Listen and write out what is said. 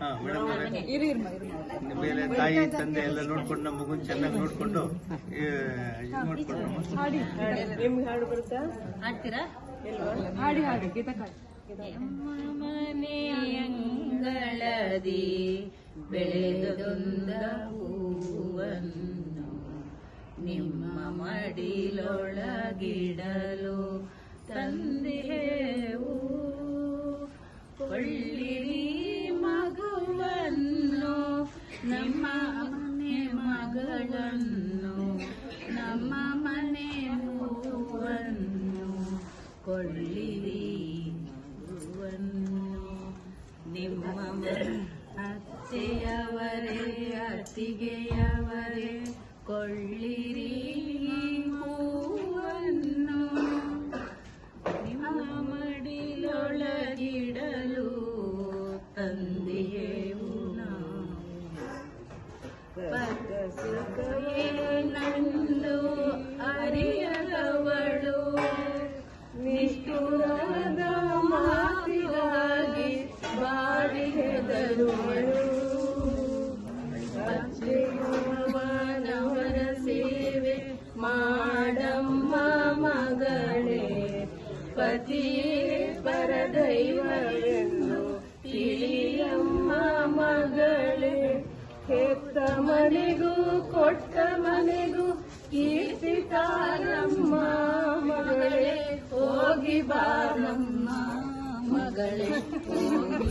ಹಾ ಮೇಡಮ್ ಮೇಲೆ ತಾಯಿ ತಂದೆ ಎಲ್ಲ ನೋಡ್ಕೊಂಡು ನಮ್ಮ ಮಗುನ್ ಚೆನ್ನಾಗಿ ನೋಡ್ಕೊಂಡು ಇದು ಮಾಡ್ಕೊಂಡು ನಿಮ್ಗೆ ಹಾಡು ಬರುತ್ತಾ? ಹಾಡ್ತೀರಾ? ಹಾಡಿ ಹಾಡಿ ಗೀತ ಮನೆ ಅಂಗಳದಿ ಬೆಳೆದೊಂದ ಹೂವನ್ನು ನಿಮ್ಮ ಮಡಿಲೊಳಗಿಡಲು ತಂದೆವು. ಕೊಳ್ಳಿರಿ ಮಗುವನ್ನು, ನಮ್ಮ ಮನೆ ಮಗಳನ್ನು, ನಮ್ಮ ಮನೆ ಹೂವನ್ನು ಕೊಳ್ಳಿರಿ ಮಗುವನ್ನು. ನಿಮ್ಮ ಅತ್ತೆಯವರೇ ಅತ್ತಿಗೆಯವರೇ ಕೊಳ್ಳಿರಿ ಹೂವನ್ನು, ನಿಮ್ಮ ಮಡಿಲೊಳಗಿಡಲು ತಂದೆಯೇವು ನಾವು. ನಂದು ಅರಿಯದವಳು ನಿಷ್ಠುರದ ಮಾತಿಗಾಗಿ ಬಾಡಿಗೆದರುವಳು. ಅವರ ಸೇವೆ ಮಾಡಮ್ಮ ಮಗಳೇ, ಪತಿಯೇ ಪರದೈವವೆಂದು ತಿಳಿಯಮ್ಮ ಮಗಳೇ. ಹೆತ್ತ ಮನೆಗೂ ಕೊಟ್ಟ ಮನೆಗೂ ಕೀರ್ತಿ ತಾರಮ್ಮ ಮಗಳೇ, ಹೋಗಿ ಬಾರಮ್ಮ ಮಗಳೇ, ಹೋಗಿ